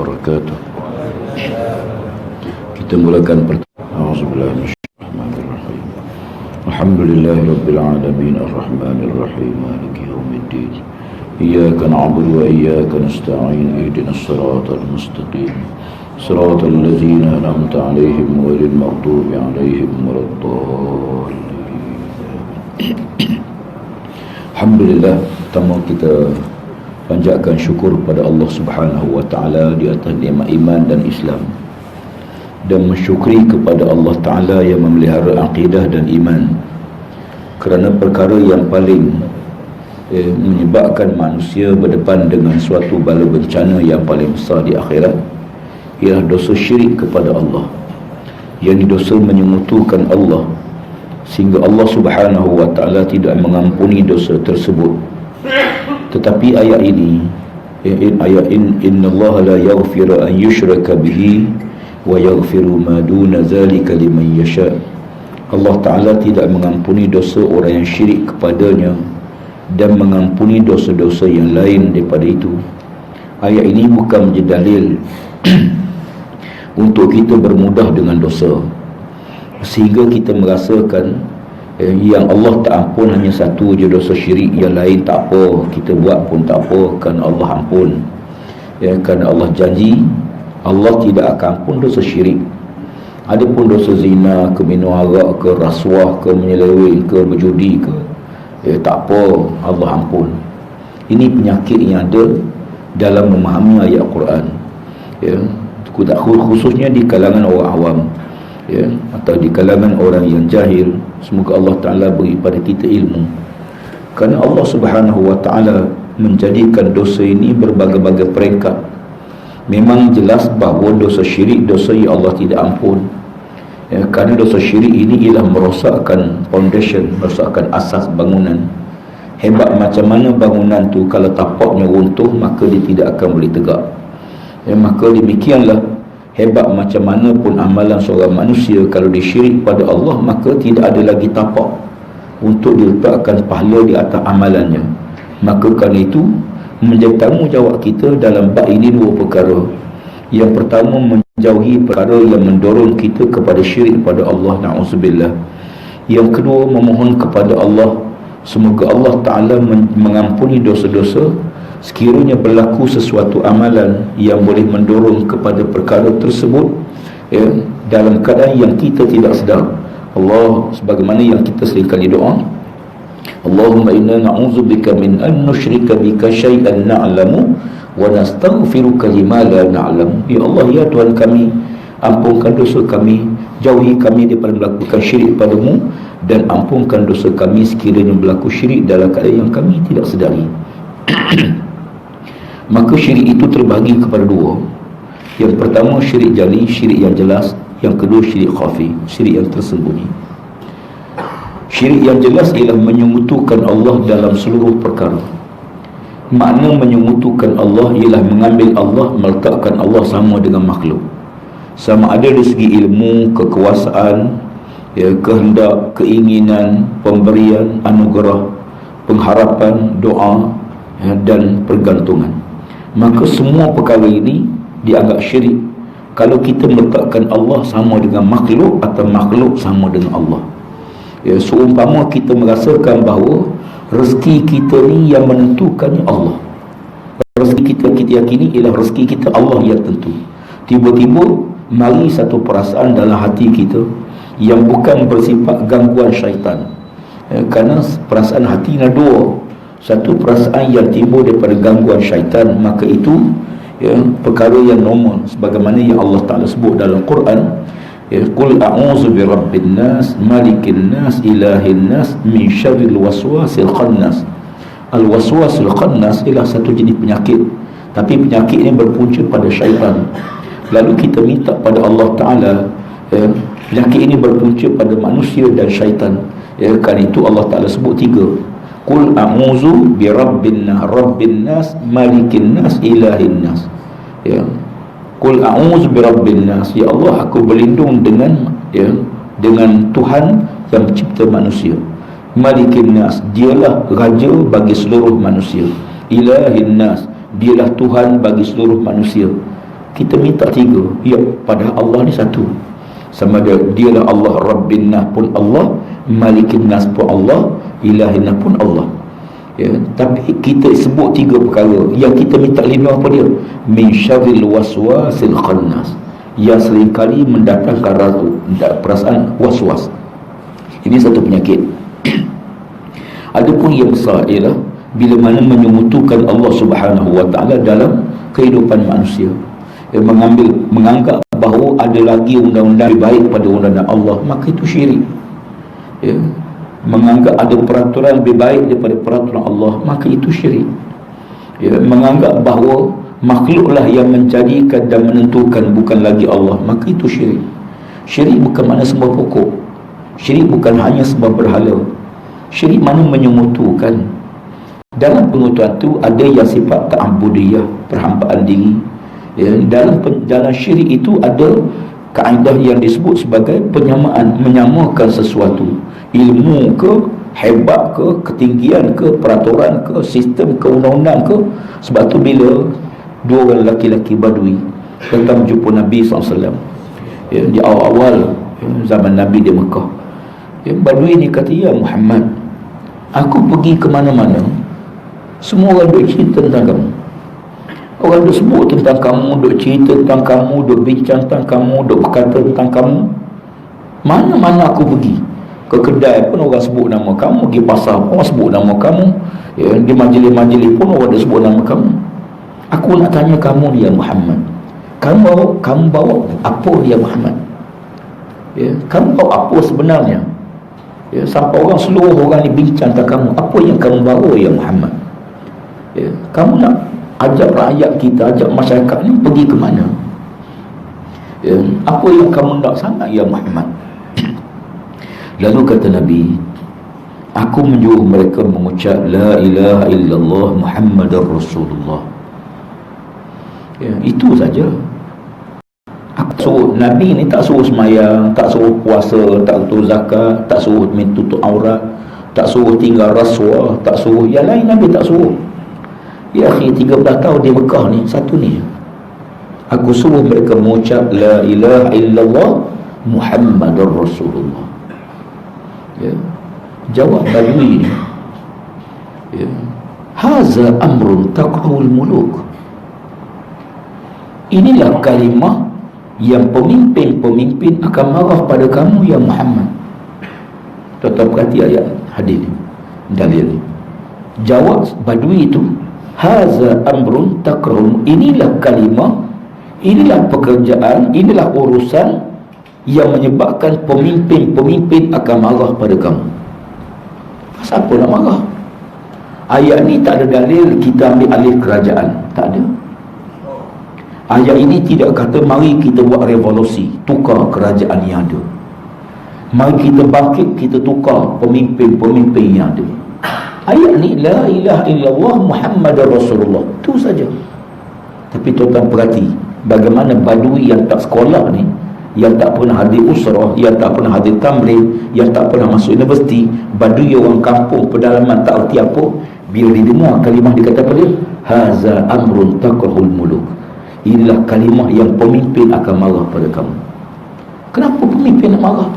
wabarakatuh. Kita mulakan A'udzubillahi minasyaitonirrajim. Alhamdulillahirabbil alamin arrahmanir rahim maliki yaumiddin. Iyyaka na'budu wa iyyaka nasta'in ihdinas siratal mustaqim. Siratal ladzina an'amta 'alaihim ghairil maghdubi 'alaihim waladdallin. Alhamdulillah, pertama kita panjatkan syukur pada Allah Subhanahu wa taala di atas nikmat iman dan Islam, dan mensyukuri kepada Allah taala yang memelihara akidah dan iman, kerana perkara yang paling menyebabkan manusia berdepan dengan suatu bala bencana yang paling besar di akhirat ialah dosa syirik kepada Allah, yang dosa menyengutukan Allah, sehingga Allah Subhanahu wa taala tidak mengampuni dosa tersebut. Tetapi ayat ini, innallaha la yaghfiru an yushraka bihi wa yaghfiru ma duna zalika liman yasha. Allah taala tidak mengampuni dosa orang yang syirik kepadanya dan mengampuni dosa-dosa yang lain daripada itu. Ayat ini bukan menjadi dalil untuk kita bermudah dengan dosa, sehingga kita merasakan yang Allah tak ampun hanya satu je, dosa syirik, yang lain tak apa, kita buat pun tak apa, kerana Allah ampun. Kerana Allah janji Allah tidak akan ampun dosa syirik. Adapun dosa zina ke, minum arak ke, rasuah ke, menyeleweng ke, berjudi ke, tak apa, Allah ampun. Ini penyakit yang ada dalam memahami ayat Quran, khususnya di kalangan orang awam, atau di kalangan orang yang jahil. Semoga Allah Ta'ala beri pada kita ilmu, kerana Allah Subhanahu wa Ta'ala menjadikan dosa ini berbagai-bagai peringkat. Memang jelas bahawa dosa syirik, dosa yang Allah tidak ampun, kerana dosa syirik ini ialah merosakkan foundation, merosakkan asas bangunan. Hebat macam mana bangunan tu, kalau tapaknya runtuh maka dia tidak akan boleh tegak. Maka demikianlah hebat macam mana pun amalan seorang manusia, kalau dia syirik pada Allah, maka tidak ada lagi tapak untuk diletakkan pahala di atas amalannya. Maka kerana itu menjadi tanggungjawab kita dalam bab ini dua perkara. Yang pertama, menjauhi perkara yang mendorong kita kepada syirik pada Allah, na'udzubillah. Yang kedua, memohon kepada Allah semoga Allah Ta'ala mengampuni dosa-dosa sekiranya berlaku sesuatu amalan yang boleh mendorong kepada perkara tersebut, dalam keadaan yang kita tidak sedar. Allah, sebagaimana yang kita seringkali doa, Allahumma inna na'udzubika min an nusyrika bika syai'an na'lamu wa nastaghfiruka lima la na'lamu. Ya Allah, ya Tuhan kami, ampunkan dosa kami, jauhi kami daripada melakukan syirik padamu, dan ampunkan dosa kami sekiranya berlaku syirik dalam keadaan yang kami tidak sedari. Maka syirik itu terbahagi kepada dua. Yang pertama syirik jali, syirik yang jelas. Yang kedua syirik khafi, syirik yang tersembunyi. Syirik yang jelas ialah menyekutukan Allah dalam seluruh perkara. Makna menyekutukan Allah ialah mengambil Allah, meletakkan Allah sama dengan makhluk, sama ada dari segi ilmu, kekuasaan, kehendak, keinginan, pemberian, anugerah, pengharapan, doa, dan pergantungan. Maka semua perkara ini dianggap syirik kalau kita meletakkan Allah sama dengan makhluk atau makhluk sama dengan Allah. Seumpama kita merasakan bahawa rezeki kita ni yang menentukannya Allah. Rezeki kita yakini ialah rezeki kita Allah yang tentu. Tiba-tiba mari satu perasaan dalam hati kita yang bukan bersifat gangguan syaitan. Kerana perasaan hati ada dua. Satu perasaan yang timbul daripada gangguan syaitan, maka itu perkara yang normal, sebagaimana yang Allah Ta'ala sebut dalam Quran, qul a'udzu birabbin nas malikin nas ilahin nas min syarril waswasil khannas. Al-waswasil khannas ialah satu jenis penyakit, tapi penyakit ini berpunca pada syaitan. Lalu kita minta pada Allah Ta'ala, penyakit ini berpunca pada manusia dan syaitan. Kerana itu Allah Ta'ala sebut tiga. Qul a'udzu birabbin nas, rabbin nas, malikin nas, ilahin nas. Qul a'udzu birabbin nas, ya Allah, aku berlindung dengan dengan Tuhan yang mencipta manusia. Malikin nas, dialah raja bagi seluruh manusia. Ilahin nas, dialah Tuhan bagi seluruh manusia. Kita minta tiga. Ya, padahal Allah ni satu. Sama dialah Allah, Rabbin Nas pun Allah, Malikin Nas pun Allah, Ilahin Nas pun Allah. Ya, tapi kita sebut tiga perkara. Yang kita minta lima apa dia? Min syarril waswasil khannas, yang seringkali mendatangkan perasaan was-was. Ini satu penyakit. Adapun yang besar ialah bila mana menyemutukan Allah Subhanahu wa taala dalam kehidupan manusia, yang menganggap bahawa ada lagi undang-undang lebih baik pada undang-undang Allah, maka itu syirik. Ya, menganggap ada peraturan lebih baik daripada peraturan Allah, maka itu syirik. Ya, menganggap bahawa makhluklah yang menjadikan dan menentukan, bukan lagi Allah, maka itu syirik. Syirik bukan makna sembah pokok. Syirik bukan hanya sembah berhala. Syirik mana menyemutukan. Dalam pengutuan itu ada yang sifat ta'abudiyah, perhambaan diri. Ya, dalam syirik itu ada kaedah yang disebut sebagai penyamaan, menyamakan sesuatu, ilmu ke, hebat ke, ketinggian ke, peraturan ke, sistem ke, undang-undang ke. Sebab tu bila dua orang lelaki-lelaki Badui datang jumpa Nabi SAW, ya, di awal-awal zaman Nabi di Mekah, ya, Badui ni kata, ya Muhammad, aku pergi ke mana-mana, semua orang duk cerita tentang kamu. Orang duk sebut tentang kamu, duk cerita tentang kamu, duk bincang tentang kamu, duk berkata tentang kamu. Mana-mana aku pergi, ke kedai pun orang sebut nama kamu, pergi pasar pun orang sebut nama kamu, ya, di majlis-majlis pun orang ada sebut nama kamu. Aku nak tanya kamu ni ya Muhammad, kamu bawa apa ya Muhammad? Ya, kamu bawa apa sebenarnya? Ya, sampai seluruh orang ni bincang tentang kamu. Apa yang kamu bawa ya Muhammad? Ya, kamu nak ajak rakyat kita, ajak masyarakat ni pergi ke mana? Ya, apa yang kamu nak sangat ya Muhammad? Lalu kata Nabi, aku menyuruh mereka mengucap la ilaha illallah Muhammadar Rasulullah. Ya, itu saja. Aku suruh, Nabi ni tak suruh semayang, tak suruh puasa, tak suruh zakat, tak suruh tutup aurat, tak suruh tinggal rasuah, tak suruh yang lain. Nabi tak suruh. Ya akhi, 13 tahun di Mekah ni, satu ni. Aku suruh mereka mengucap la ilaha illallah Muhammadar Rasulullah. Ya, jawab Badui ni, ya, haza amrun taqrul muluk. Inilah kalimah yang pemimpin-pemimpin akan marah pada kamu ya Muhammad. Tuan-tuan perhati ayat hadis ni, dalil ni. Jawab Badui itu, haza amrun takrun, inilah kalimah, inilah pekerjaan, inilah urusan yang menyebabkan pemimpin-pemimpin akan marah pada kamu. Siapa nak marah? Ayat ni tak ada dalil kita ambil alih kerajaan, tak ada. Ayat ini tidak kata mari kita buat revolusi, tukar kerajaan yang ada. Mari kita bangkit, kita tukar pemimpin-pemimpin yang ada. Ayat ni la ilaha illallah Muhammadar Rasulullah, itu saja. Tapi tuan-tuan perhati bagaimana Badui yang tak sekolah ni, yang tak pernah hadir usrah, yang tak pernah hadir tamrin, yang tak pernah masuk universiti, Badui orang kampung pedalaman tak erti apa, bila didengar kalimah dia kata apa dia? Haza amrun taqrul muluk. Inilah kalimah yang pemimpin akan marah pada kamu. Kenapa pemimpin nak marah?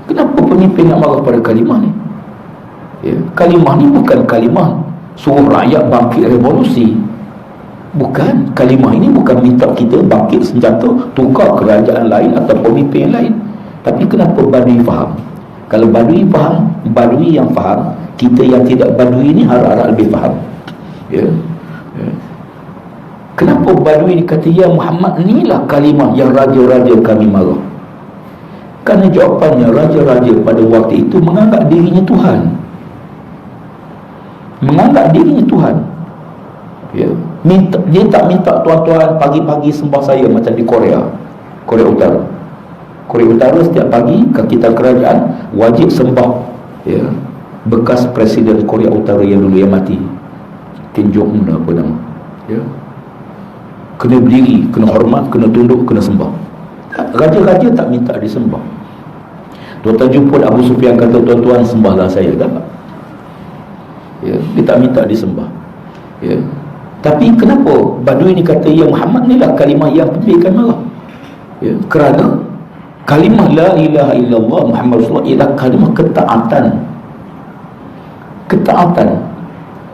Kenapa pemimpin nak marah pada kalimah ni? Ya, kalimah ni bukan kalimah suruh rakyat bangkit revolusi. Bukan, kalimah ini bukan minta kita bangkit senjata tukar kerajaan lain atau pemimpin lain. Tapi kenapa Badui faham? Kalau Badui faham, Badui yang faham, kita yang tidak Badui ni harap-harap lebih faham. Ya, ya. Kenapa Badui ni kata ya Muhammad, inilah kalimah yang raja-raja kami marah? Kerana jawapannya, raja-raja pada waktu itu menganggap dirinya Tuhan. Menganggap dirinya Tuhan. Ya, dia tak minta tuan-tuan pagi-pagi sembah saya macam di Korea Utara. Korea Utara setiap pagi kita kerajaan wajib sembah, ya, bekas presiden Korea Utara yang dulu yang mati, Kim Jong Un apa nama, ya, kena berdiri, kena hormat, kena tunduk, kena sembah. Raja-raja tak minta disembah. Tuan-tuan jumpa Abu Sufyan kata, tuan-tuan sembahlah saya, tak? Ya, dia tak minta disembah. Ya, Tapi kenapa Badui ni kata ya Muhammad ni lah kalimah yang pemimpinkan marah? Ya, kerana kalimah la ilaha illallah Muhammad Rasulullah ialah kalimah ketaatan. Ketaatan,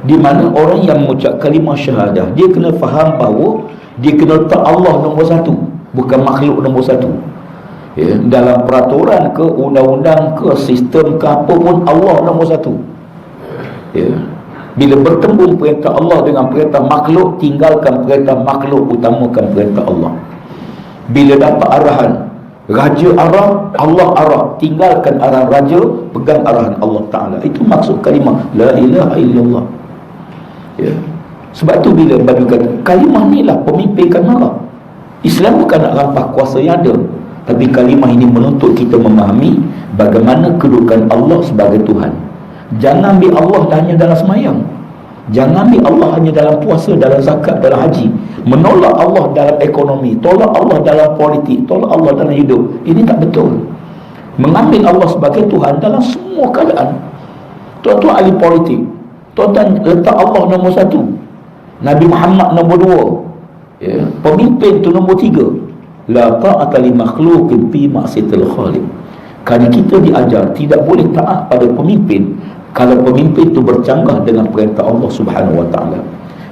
di mana orang yang mengucap kalimah syahadah, dia kena faham bahawa dia kena letak Allah nombor satu, bukan makhluk nombor satu. Ya, dalam peraturan ke, undang-undang ke, sistem ke, apa pun Allah nombor satu. Ya, bila bertembung perintah Allah dengan perintah makhluk, tinggalkan perintah makhluk, utamakan perintah Allah. Bila dapat arahan, raja arah, Allah arah, tinggalkan arahan raja, pegang arahan Allah Ta'ala. Itu maksud kalimah la ilaha illallah. Ya. Sebab tu bila Badui kata kalimah ni lah pemimpinkan marah. Islam bukan nak rampas kuasa yang ada, tapi kalimah ini menuntut kita memahami bagaimana kedudukan Allah sebagai Tuhan. Jangan ambil Allah hanya dalam semayang, jangan ambil Allah hanya dalam puasa, dalam zakat, dalam haji. Menolak Allah dalam ekonomi, tolak Allah dalam politik, tolak Allah dalam hidup. Ini tak betul. Mengambil Allah sebagai Tuhan dalam semua keadaan. Tuan-tuan ahli politik, tuan-tuan letak Allah nombor satu, Nabi Muhammad nombor dua, ya, pemimpin tu nombor tiga. La ta'ata li makhluqin fi ma'siyatil khaliq. Kerana kita diajar tidak boleh taat pada pemimpin kalau pemimpin itu bercanggah dengan perintah Allah Subhanahu wa taala.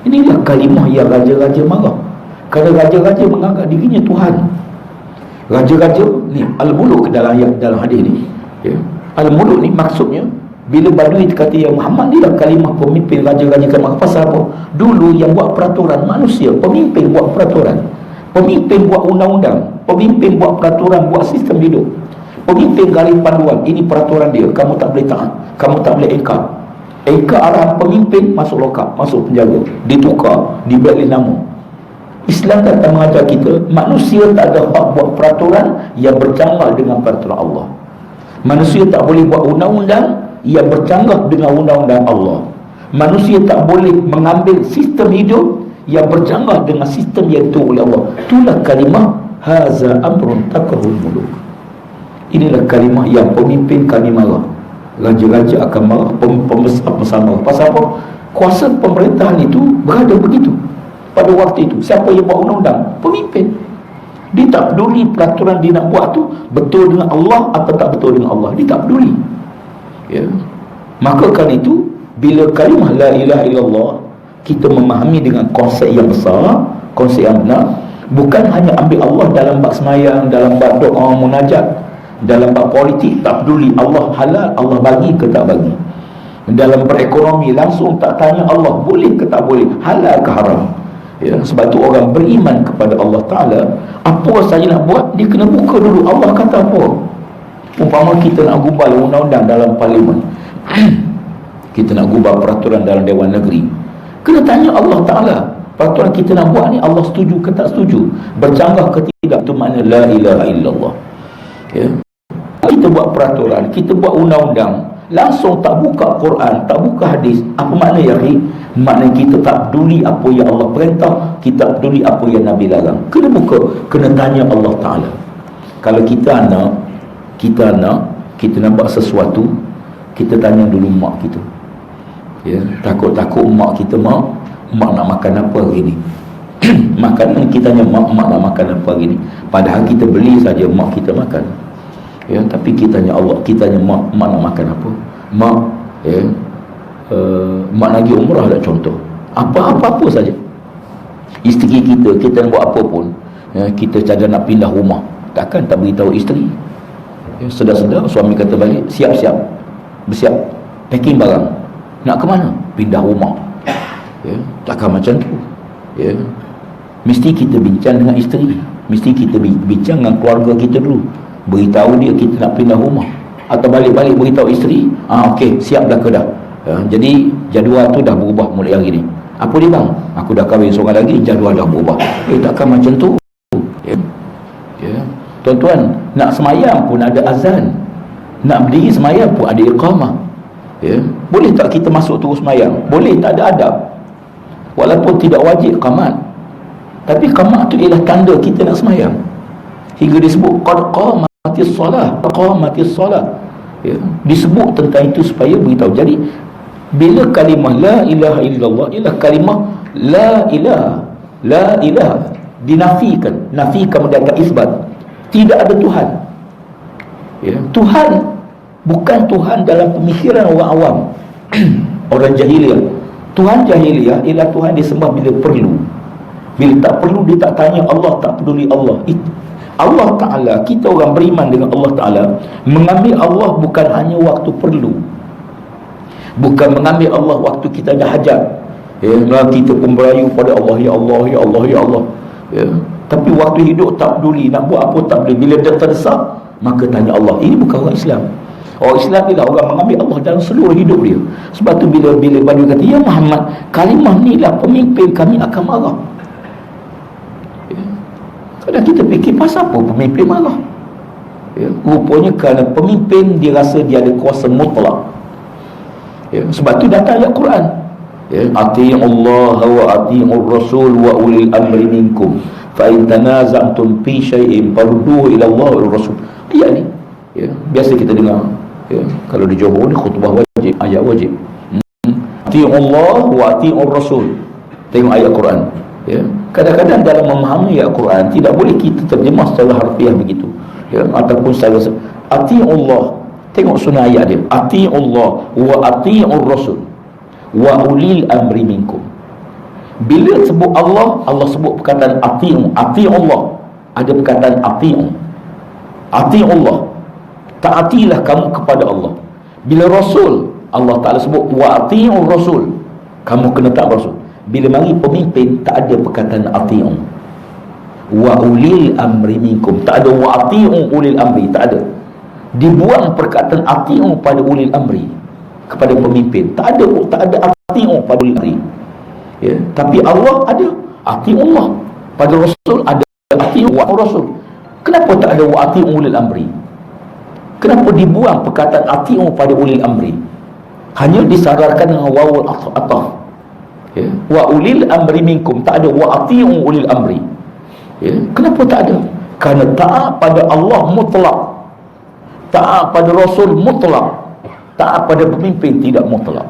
Inilah kalimah yang raja-raja marah. Kerana raja-raja menganggap dirinya Tuhan. Raja-raja ni al-muluk dalam hadis ni. Ya. Al-muluk ni maksudnya bila Badui kata ya Muhammad ni lah kalimah pemimpin raja-raja kan marah. Pasal apa? Dulu yang buat peraturan manusia, pemimpin buat peraturan. Pemimpin buat undang-undang, pemimpin buat peraturan, buat sistem hidup. Pemimpin garis panduan, ini peraturan dia, kamu tak boleh taat, kamu tak boleh engkar. Engkar arahan pemimpin, masuk lokap, masuk penjara, ditukar, dibeli nama. Islam datang mengajar kita, manusia tak ada hak buat peraturan yang bercanggah dengan peraturan Allah. Manusia tak boleh buat undang-undang yang bercanggah dengan undang-undang Allah. Manusia tak boleh mengambil sistem hidup yang bercanggah dengan sistem yang diatur oleh Allah. Itulah kalimah haza amrun takrahul muluk. Inilah kalimah yang pemimpin kami marah, raja-raja akan marah, pembesar marah. Pasal apa? Kuasa pemerintahan itu berada begitu pada waktu itu. Siapa yang buat undang-undang? Pemimpin. Dia tak peduli peraturan dia nak buat tu betul dengan Allah atau tak betul dengan Allah. Dia tak peduli. Ya. Maka kan itu bila kalimah la ilaha illallah kita memahami dengan konsep yang besar, konsep yang benar, bukan hanya ambil Allah dalam bab semayang, dalam bab doa munajat, dalam bab politik tak peduli Allah halal, Allah bagi ke tak bagi. Dalam berekonomi langsung tak tanya Allah boleh ke tak boleh, halal ke haram. Ya, sebab tu orang beriman kepada Allah Ta'ala, apa saja nak buat dia kena buka dulu Allah kata apa. Umpama kita nak gubal undang-undang dalam parlimen kita nak gubal peraturan dalam Dewan Negeri, kena tanya Allah Ta'ala, peraturan kita nak buat ni Allah setuju ke tak setuju, bercanggah ke tidak. Itu makna la ilaha illallah. Ya. Kita buat peraturan, kita buat undang-undang, langsung tak buka Quran, tak buka hadis, apa makna ya akhi? Makna kita tak peduli apa yang Allah perintah, kita tak peduli apa yang Nabi larang. Kena buka, kena tanya Allah Ta'ala. Kalau kita nak buat sesuatu, kita tanya dulu mak kita. Ya, takut-takut mak kita, mak nak makan apa hari ni? Makanan kita tanya mak nak makan apa hari ni? Padahal kita beli saja mak kita makan. Ya, tapi kita tanya Allah, kita tanya mak nak makan apa? Mak, ya, mak nak pergi umrah lah contoh. Apa-apa saja. Isteri kita nak buat apa pun, ya, kita cadang nak pindah rumah, takkan tak beritahu isteri. Ya, sedar-sedar suami kata balik, siap-siap, bersiap, packing barang. Nak ke mana? Pindah rumah. Ya, takkan macam tu. Ya, mesti kita bincang dengan isteri, mesti kita bincang dengan keluarga kita dulu, beritahu dia kita nak pindah rumah, atau balik-balik beritahu isteri, okey, siap dah ke dah. Ya, jadi jadual tu dah berubah mulai hari ni. Apa dia bang? Aku dah kahwin seorang lagi, jadual dah berubah. Takkan macam tu. Ya. Ya. Tuan-tuan, nak semayang pun ada azan, nak berdiri semayang pun ada iqamah. Ya. Boleh tak kita masuk terus semayang? Boleh, tak ada adab. Walaupun tidak wajib qamat, tapi qamat tu ialah tanda kita nak semayang. Hingga disebut qad qamatis solah, qamatis solah. Ya, disebut tentang itu supaya beritahu. Jadi bila kalimah la ilaha illallah ialah kalimah La ilaha, la ilaha dinafikan, nafikan mendatang isbat. Tidak ada Tuhan. Ya, Tuhan bukan Tuhan dalam pemikiran orang awam. Orang jahiliyah. Tuhan jahiliyah ialah Tuhan disembah bila perlu. Bila tak perlu dia tak tanya Allah, tak peduli Allah. Allah Ta'ala, kita orang beriman dengan Allah Ta'ala, mengambil Allah bukan hanya waktu perlu, bukan mengambil Allah waktu kita ada hajat. Ya, kita pun berayu pada Allah, ya Allah, ya Allah, ya Allah. Ya. Tapi waktu hidup tak peduli, nak buat apa tak peduli. Bila dia terdesak, maka tanya Allah. Ini bukan orang Islam. Orang Islam ialah orang mengambil Allah dalam seluruh hidup dia. Sebab tu bila Badui kata, ya Muhammad, kalimah ni lah pemimpin kami akan marah. Ya. Kadang kita fikir, pasal apa pemimpin marah? Ya. Rupanya kerana pemimpin dia rasa dia ada kuasa mutlak. Ya. Sebab tu datang ayat Quran. Ya, ati'ullaha wa ati'ur rasul wa ulil amri minkum fa in tanaza'tum fi syai'in farudduhu ila Allah wal rasul. Ayat ni ya, biasa kita dengar ya, kalau di Johor ni khutbah wajib, ayat wajib. Ati'ullah wa ati'ur rasul. Tengok ayat Quran ya. Kadang-kadang dalam memahami ayat Quran tidak boleh kita terjemah secara harfiah begitu ya, ataupun secara ati'ullah. Tengok sunnah ayat dia, ati'ullah wa ati'ur rasul wa ulil amri minkum. Bila sebut Allah, Allah sebut perkataan ati'u, ati'ullah. Ada perkataan ati'u, ati'ullah, taatilah kamu kepada Allah. Bila Rasul, Allah Ta'ala sebut wa ati'ur rasul, kamu kena taat Rasul. Bila mari pemimpin, tak ada perkataan ati'u. Wa ulil amri minkum, tak ada wa ati'u ulil amri, tak ada. Dibuang perkataan ati'u pada ulil amri, kepada pemimpin. Tak ada ati'u pada ulil amri ya. Tapi Allah ada ati'ullah, pada Rasul ada ati'u wa Rasul. Kenapa tak ada wa ati'u ulil amri? Kenapa dibuang perkataan ati'u pada ulil amri? Hanya disararkan dengan wawul ataf ya. Wa ulil amri minkum, tak ada wa ati'u ulil amri ya. Kenapa tak ada? Kerana taat pada Allah mutlak, taat pada Rasul mutlak, taat pada pemimpin tidak mutlak.